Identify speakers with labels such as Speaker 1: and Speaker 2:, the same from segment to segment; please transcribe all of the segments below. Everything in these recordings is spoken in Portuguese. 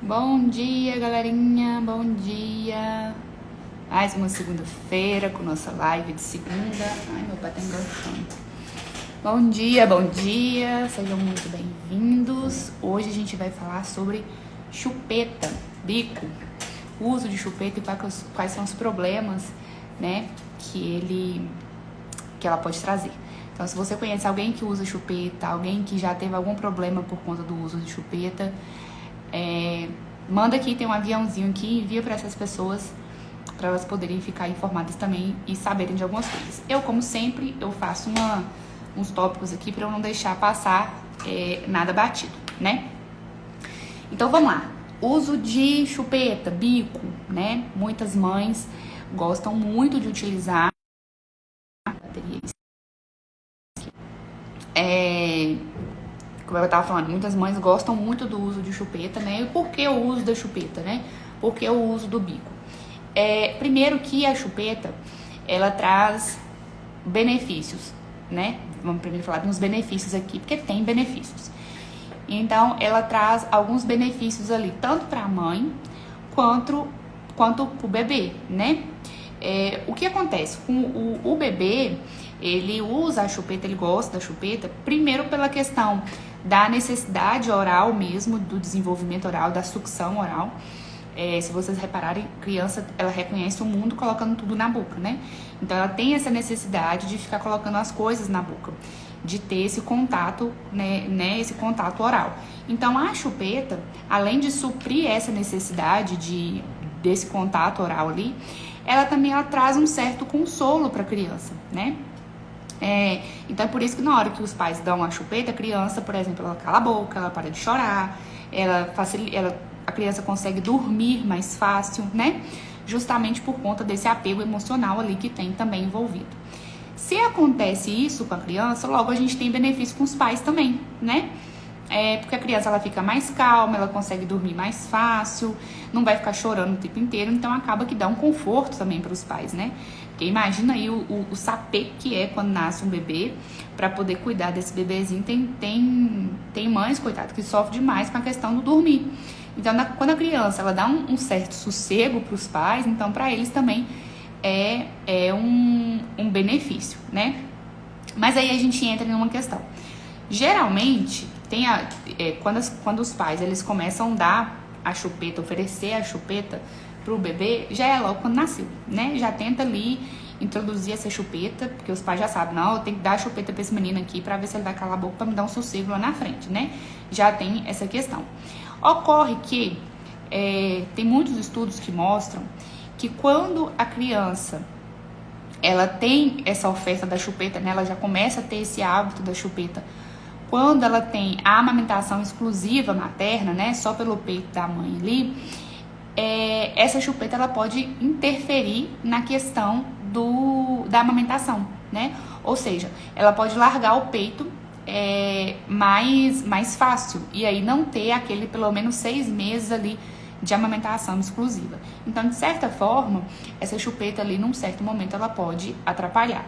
Speaker 1: Bom dia, galerinha, bom dia. Mais uma segunda-feira com nossa live de segunda. Ai, meu pai tá enganchando. Bom dia, sejam muito bem-vindos. Hoje a gente vai falar sobre chupeta, bico, uso de chupeta e quais são os problemas, né, que ela pode trazer. Então, se você conhece alguém que usa chupeta, alguém que já teve algum problema por conta do uso de chupeta, manda aqui, tem um aviãozinho aqui, envia para essas pessoas, para elas poderem ficar informadas também e saberem de algumas coisas. Eu, como sempre, eu faço uns tópicos aqui para eu não deixar passar nada batido, né? Então, vamos lá. Uso de chupeta, bico, né? Muitas mães gostam muito de utilizar como eu tava falando, muitas mães gostam muito do uso de chupeta, né? E por que o uso da chupeta, né? Por que o uso do bico? Primeiro que a chupeta, ela traz benefícios, né? Vamos primeiro falar dos benefícios aqui, porque tem benefícios. Então, ela traz alguns benefícios ali, tanto para a mãe, quanto para o bebê, né? O que acontece? Com o bebê, ele usa a chupeta, ele gosta da chupeta, primeiro pela questão da necessidade oral mesmo, do desenvolvimento oral, da sucção oral. Se vocês repararem, criança, ela reconhece o mundo colocando tudo na boca, né? Então, ela tem essa necessidade de ficar colocando as coisas na boca, de ter esse contato, né, esse contato oral. Então, a chupeta, além de suprir essa necessidade desse contato oral ali, ela também traz um certo consolo para a criança, né? Então, é por isso que na hora que os pais dão a chupeta, a criança, por exemplo, ela cala a boca, ela para de chorar, a criança consegue dormir mais fácil, né? Justamente por conta desse apego emocional ali que tem também envolvido. Se acontece isso com a criança, logo a gente tem benefício com os pais também, né? Porque a criança ela fica mais calma, ela consegue dormir mais fácil, não vai ficar chorando o tempo inteiro, então acaba que dá um conforto também para os pais, né? Porque imagina aí o sapê que é quando nasce um bebê, para poder cuidar desse bebezinho. Tem mães, coitado, que sofrem demais com a questão do dormir. Então, quando a criança ela dá um certo sossego para os pais, então para eles também é um benefício, né? Mas aí a gente entra em uma questão. Geralmente, quando os pais eles começam a dar a chupeta, oferecer a chupeta pro bebê, já é logo quando nasceu, né? Já tenta ali introduzir essa chupeta, porque os pais já sabem, não, eu tenho que dar a chupeta pra esse menino aqui pra ver se ele vai calar a boca pra me dar um sossego lá na frente, né? Já tem essa questão. Ocorre que tem muitos estudos que mostram que quando a criança ela tem essa oferta da chupeta, né? Ela já começa a ter esse hábito da chupeta quando ela tem a amamentação exclusiva materna, né, só pelo peito da mãe ali, essa chupeta ela pode interferir na questão da amamentação, né? Ou seja, ela pode largar o peito mais fácil e aí não ter aquele pelo menos 6 meses ali de amamentação exclusiva. Então, de certa forma, essa chupeta ali, num certo momento, ela pode atrapalhar.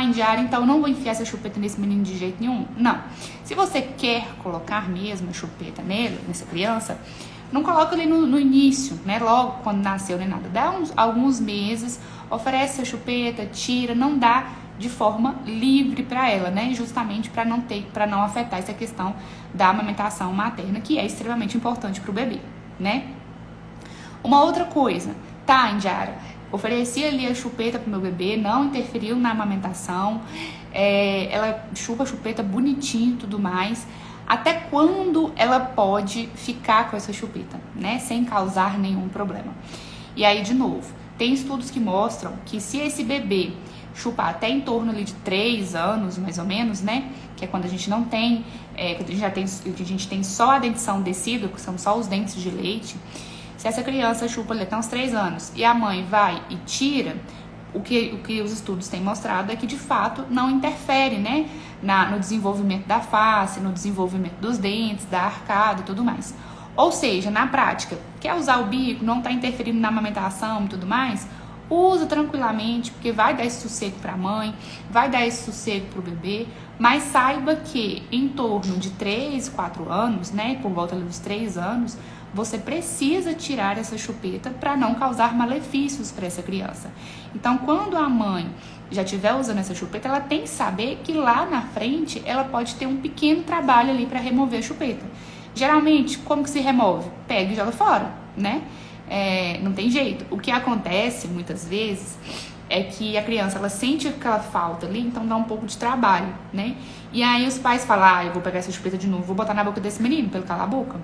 Speaker 1: Indiara, então eu não vou enfiar essa chupeta nesse menino de jeito nenhum. Não. Se você quer colocar mesmo a chupeta nessa criança, não coloca ali no início, né? Logo quando nasceu nem nada. Dá alguns meses, oferece a chupeta, tira, não dá de forma livre para ela, né? Justamente para não afetar essa questão da amamentação materna, que é extremamente importante para o bebê, né? Uma outra coisa, Indiara, ofereci ali a chupeta pro meu bebê, não interferiu na amamentação, ela chupa a chupeta bonitinho e tudo mais. Até quando ela pode ficar com essa chupeta, né? Sem causar nenhum problema. E aí, de novo, tem estudos que mostram que se esse bebê chupar até em torno ali de 3 anos, mais ou menos, né? Que é quando a gente não tem, quando a gente tem só a dentição descida, que são só os dentes de leite. Se essa criança chupa ali até uns 3 anos e a mãe vai e tira, o que os estudos têm mostrado é que de fato não interfere, né, no desenvolvimento da face, no desenvolvimento dos dentes, da arcada e tudo mais. Ou seja, na prática, quer usar o bico, não está interferindo na amamentação e tudo mais, usa tranquilamente, porque vai dar esse sossego para a mãe, vai dar esse sossego para o bebê, mas saiba que em torno de 3, 4 anos, né, por volta dos 3 anos, você precisa tirar essa chupeta para não causar malefícios para essa criança. Então, quando a mãe já estiver usando essa chupeta, ela tem que saber que lá na frente ela pode ter um pequeno trabalho ali para remover a chupeta. Geralmente, como que se remove? Pega e joga fora, né? Não tem jeito. O que acontece muitas vezes é que a criança ela sente aquela falta ali, então dá um pouco de trabalho, né? E aí os pais falam, eu vou pegar essa chupeta de novo, vou botar na boca desse menino pra ele calar a boca.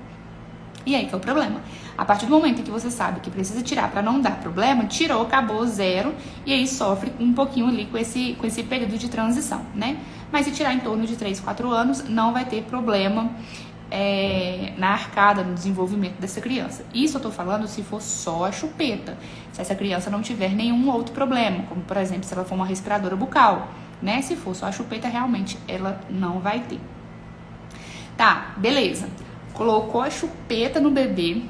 Speaker 1: E aí que é o problema. A partir do momento em que você sabe que precisa tirar para não dar problema, tirou, acabou, zero, e aí sofre um pouquinho ali com esse período de transição, né? Mas se tirar em torno de 3, 4 anos, não vai ter problema na arcada, no desenvolvimento dessa criança. Isso eu tô falando se for só a chupeta, se essa criança não tiver nenhum outro problema, como por exemplo, se ela for uma respiradora bucal, né? Se for só a chupeta, realmente ela não vai ter. Tá, beleza. Colocou a chupeta no bebê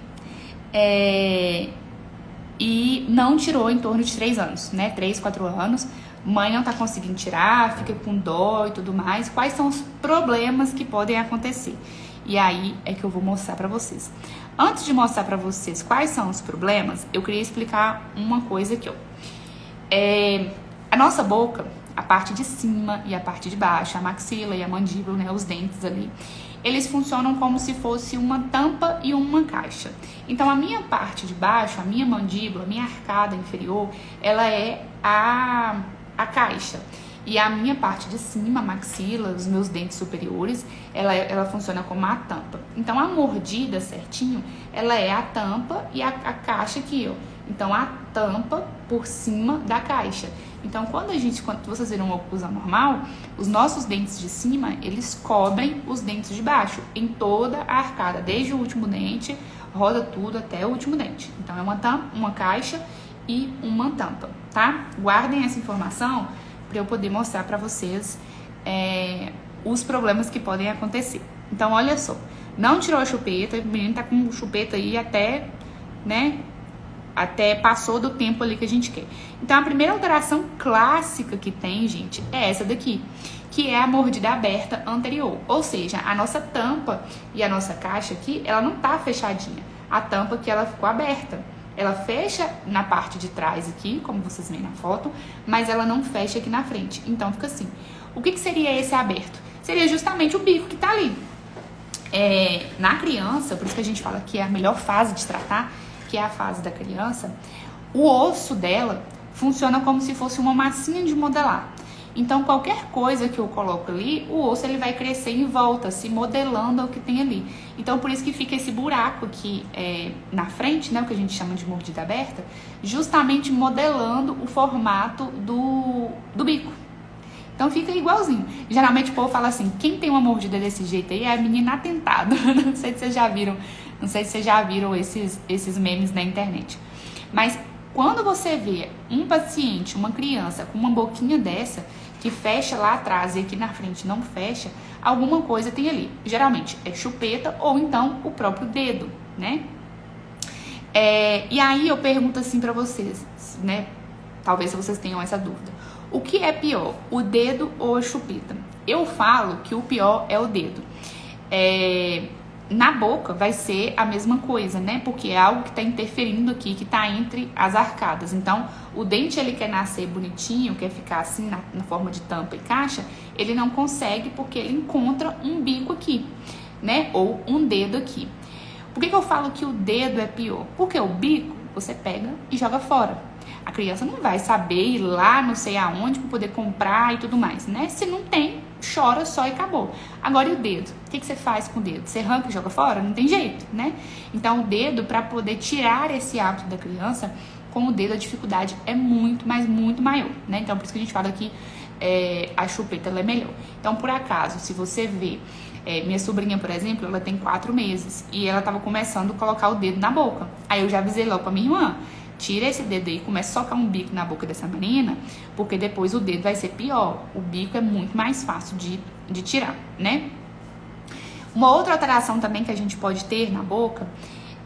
Speaker 1: e não tirou em torno de 3 anos, né? 3, 4 anos. Mãe não tá conseguindo tirar, fica com dó e tudo mais. Quais são os problemas que podem acontecer? E aí é que eu vou mostrar pra vocês. Antes de mostrar pra vocês quais são os problemas, eu queria explicar uma coisa aqui, ó. A nossa boca, a parte de cima e a parte de baixo, a maxila e a mandíbula, né? Os dentes ali, eles funcionam como se fosse uma tampa e uma caixa. Então, a minha parte de baixo, a minha mandíbula, a minha arcada inferior, ela é a caixa. E a minha parte de cima, a maxila, os meus dentes superiores, ela funciona como a tampa. Então, a mordida certinho, ela é a tampa e a caixa aqui, ó. Então, a tampa por cima da caixa. Então, quando vocês viram uma oclusão normal, os nossos dentes de cima, eles cobrem os dentes de baixo em toda a arcada, desde o último dente, roda tudo até o último dente. Então, é uma tampa, uma caixa e uma tampa, tá? Guardem essa informação para eu poder mostrar para vocês os problemas que podem acontecer. Então, olha só, não tirou a chupeta, o menino tá com chupeta aí até, né? Até passou do tempo ali que a gente quer. Então, a primeira alteração clássica que tem, gente, é essa daqui, que é a mordida aberta anterior. Ou seja, a nossa tampa e a nossa caixa aqui, ela não tá fechadinha. A tampa aqui, ela ficou aberta. Ela fecha na parte de trás aqui, como vocês veem na foto, mas ela não fecha aqui na frente. Então, fica assim. O que seria esse aberto? Seria justamente o bico que tá ali. Na criança, por isso que a gente fala que é a melhor fase de tratar, que é a fase da criança, o osso dela funciona como se fosse uma massinha de modelar. Então, qualquer coisa que eu coloco ali, o osso ele vai crescer em volta, se modelando ao que tem ali. Então, por isso que fica esse buraco aqui na frente, né, o que a gente chama de mordida aberta, justamente modelando o formato do bico. Então, fica igualzinho. Geralmente o povo fala assim, quem tem uma mordida desse jeito aí é a menina atentada. Não sei se vocês já viram, esses memes na internet. Mas quando você vê um paciente, uma criança com uma boquinha dessa, que fecha lá atrás e aqui na frente não fecha, alguma coisa tem ali. Geralmente é chupeta ou então o próprio dedo, né? E aí eu pergunto assim pra vocês, né? Talvez vocês tenham essa dúvida. O que é pior, o dedo ou a chupeta? Eu falo que o pior é o dedo. Na boca vai ser a mesma coisa, né? Porque é algo que tá interferindo aqui, que tá entre as arcadas. Então, o dente, ele quer nascer bonitinho, quer ficar assim na forma de tampa e caixa, ele não consegue porque ele encontra um bico aqui, né? Ou um dedo aqui. Por que eu falo que o dedo é pior? Porque o bico, você pega e joga fora. A criança não vai saber ir lá, não sei aonde, para poder comprar e tudo mais, né? Se não tem, chora só e acabou. Agora, e o dedo? O que você faz com o dedo? Você arranca e joga fora? Não tem jeito, né? Então, o dedo, para poder tirar esse hábito da criança, com o dedo a dificuldade é muito, mas muito maior, né? Então, por isso que a gente fala que a chupeta ela é melhor. Então, por acaso, se você vê, minha sobrinha, por exemplo, ela tem 4 meses e ela tava começando a colocar o dedo na boca. Aí eu já avisei logo pra minha irmã, tira esse dedo aí e começa a socar um bico na boca dessa menina, porque depois o dedo vai ser pior. O bico é muito mais fácil de tirar, né? Uma outra alteração também que a gente pode ter na boca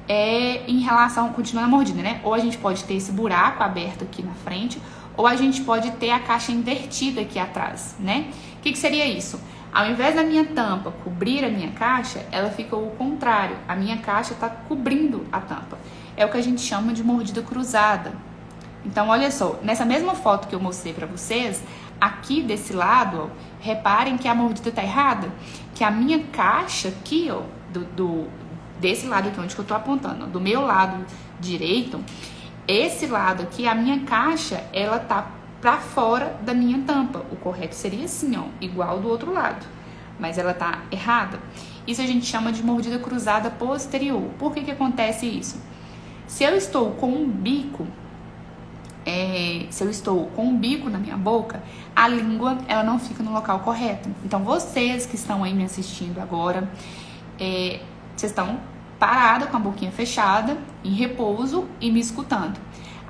Speaker 1: é em relação, continuando a mordida, né? Ou a gente pode ter esse buraco aberto aqui na frente, ou a gente pode ter a caixa invertida aqui atrás, né? O que seria isso? Ao invés da minha tampa cobrir a minha caixa, ela fica o contrário. A minha caixa está cobrindo a tampa. É o que a gente chama de mordida cruzada. Então, olha só, nessa mesma foto que eu mostrei para vocês, aqui desse lado, ó, reparem que a mordida tá errada, que a minha caixa aqui, ó, desse lado aqui onde que eu tô apontando, ó, do meu lado direito, esse lado aqui, a minha caixa, ela tá pra fora da minha tampa. O correto seria assim, ó, igual do outro lado, mas ela tá errada. Isso a gente chama de mordida cruzada posterior. Por que acontece isso? Se eu estou com um bico, na minha boca, a língua, ela não fica no local correto. Então, vocês que estão aí me assistindo agora, vocês estão parados com a boquinha fechada, em repouso e me escutando.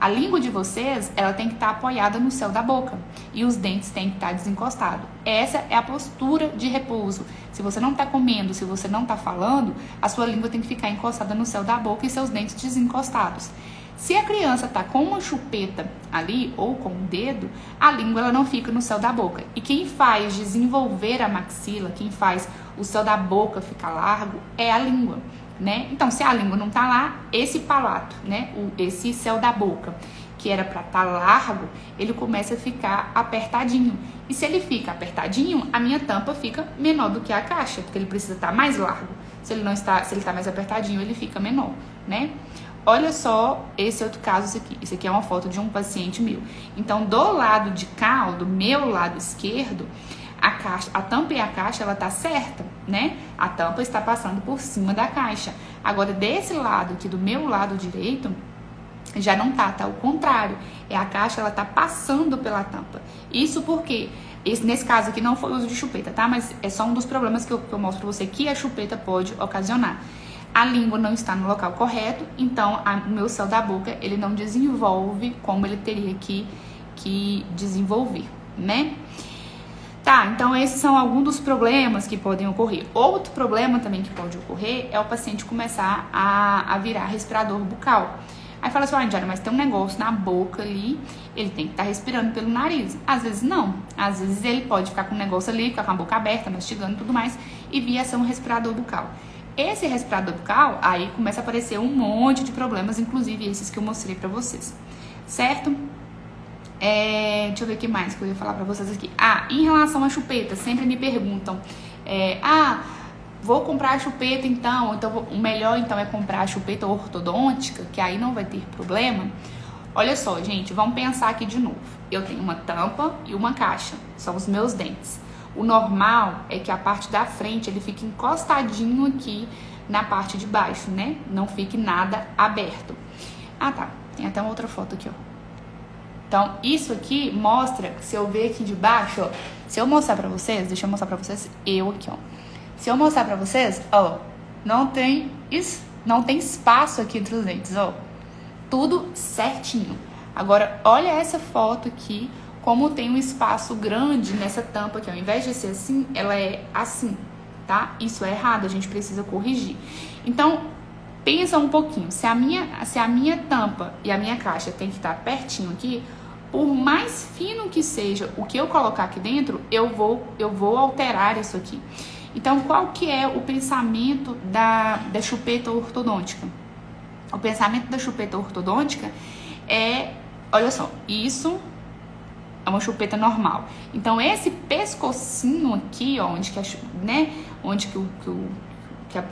Speaker 1: A língua de vocês, ela tem que estar apoiada no céu da boca e os dentes têm que estar desencostados. Essa é a postura de repouso. Se você não está comendo, se você não está falando, a sua língua tem que ficar encostada no céu da boca e seus dentes desencostados. Se a criança tá com uma chupeta ali ou com um dedo, a língua ela não fica no céu da boca. E quem faz desenvolver a maxila, quem faz o céu da boca ficar largo é a língua, né? Então, se a língua não tá lá, esse palato, né, esse céu da boca, que era para estar largo, ele começa a ficar apertadinho. E se ele fica apertadinho, a minha tampa fica menor do que a caixa, porque ele precisa estar mais largo. Se ele tá mais apertadinho, ele fica menor, né? Olha só esse outro caso aqui. Isso aqui é uma foto de um paciente meu. Então, do lado de cá, ó, do meu lado esquerdo, a tampa e a caixa, ela tá certa, né? A tampa está passando por cima da caixa. Agora, desse lado aqui, do meu lado direito, já não tá o contrário. A caixa, ela tá passando pela tampa. Isso porque, nesse caso aqui, não foi o uso de chupeta, tá? Mas é só um dos problemas que eu mostro pra você que a chupeta pode ocasionar. A língua não está no local correto, então o meu céu da boca, ele não desenvolve como ele teria que desenvolver, né? Tá, então esses são alguns dos problemas que podem ocorrer. Outro problema também que pode ocorrer é o paciente começar a virar respirador bucal. Aí fala assim, Diana, mas tem um negócio na boca ali, ele tem que estar respirando pelo nariz. Às vezes não, às vezes ele pode ficar com um negócio ali, ficar com a boca aberta, mastigando e tudo mais, e vir a ser um respirador bucal. Esse respirador bucal, aí começa a aparecer um monte de problemas, inclusive esses que eu mostrei pra vocês, certo? Deixa eu ver o que mais que eu ia falar pra vocês aqui. Em relação à chupeta, sempre me perguntam, vou comprar a chupeta então o melhor então é comprar a chupeta ortodôntica, que aí não vai ter problema. Olha só, gente, vamos pensar aqui de novo. Eu tenho uma tampa e uma caixa, são os meus dentes. O normal é que a parte da frente ele fique encostadinho aqui na parte de baixo, né? Não fique nada aberto. Tá. Tem até uma outra foto aqui, ó. Então, isso aqui mostra, se eu ver aqui de baixo, ó. Se eu mostrar pra vocês, deixa eu mostrar pra vocês eu aqui, ó. Se eu mostrar pra vocês, ó, não tem espaço aqui entre os dentes, ó. Tudo certinho. Agora, olha essa foto aqui, como tem um espaço grande nessa tampa aqui, ao invés de ser assim, ela é assim, tá? Isso é errado, a gente precisa corrigir. Então, pensa um pouquinho, se a minha tampa e a minha caixa tem que estar pertinho aqui, por mais fino que seja o que eu colocar aqui dentro, eu vou alterar isso aqui. Então, qual que é o pensamento da chupeta ortodôntica? O pensamento da chupeta ortodôntica é, olha só, isso é uma chupeta normal. Então, esse pescocinho aqui, ó, onde que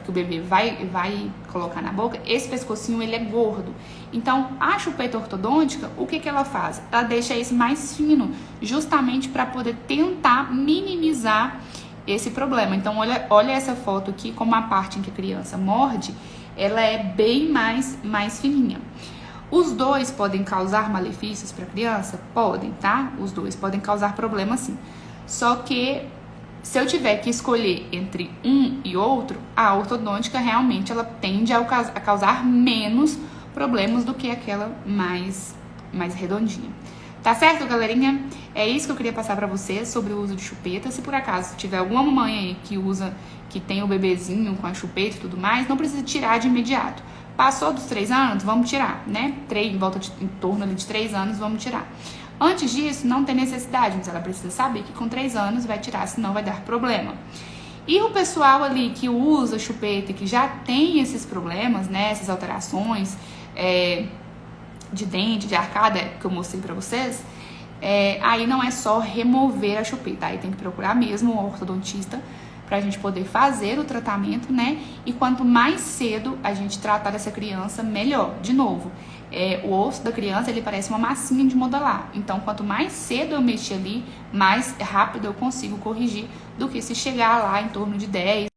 Speaker 1: o bebê vai colocar na boca, esse pescocinho, ele é gordo. Então, a chupeta ortodôntica, o que ela faz? Ela deixa isso mais fino, justamente para poder tentar minimizar esse problema. Então, olha essa foto aqui, como a parte em que a criança morde, ela é bem mais fininha. Os dois podem causar malefícios para a criança? Podem, tá? Os dois podem causar problema, sim. Só que, se eu tiver que escolher entre um e outro, a ortodôntica realmente ela tende a causar menos problemas do que aquela mais redondinha. Tá certo, galerinha? É isso que eu queria passar pra vocês sobre o uso de chupeta. Se por acaso tiver alguma mamãe aí que tem o bebezinho com a chupeta e tudo mais, não precisa tirar de imediato. Passou dos 3 anos, vamos tirar, né? Em torno ali de 3 anos, vamos tirar. Antes disso, não tem necessidade, mas ela precisa saber que com 3 anos vai tirar, senão vai dar problema. E o pessoal ali que usa chupeta, que já tem esses problemas, né? Essas alterações de dente, de arcada, que eu mostrei pra vocês, aí não é só remover a chupeta, aí tem que procurar mesmo um ortodontista pra gente poder fazer o tratamento, né? E quanto mais cedo a gente tratar dessa criança, melhor. De novo, o osso da criança, ele parece uma massinha de modelar. Então, quanto mais cedo eu mexer ali, mais rápido eu consigo corrigir do que se chegar lá em torno de 10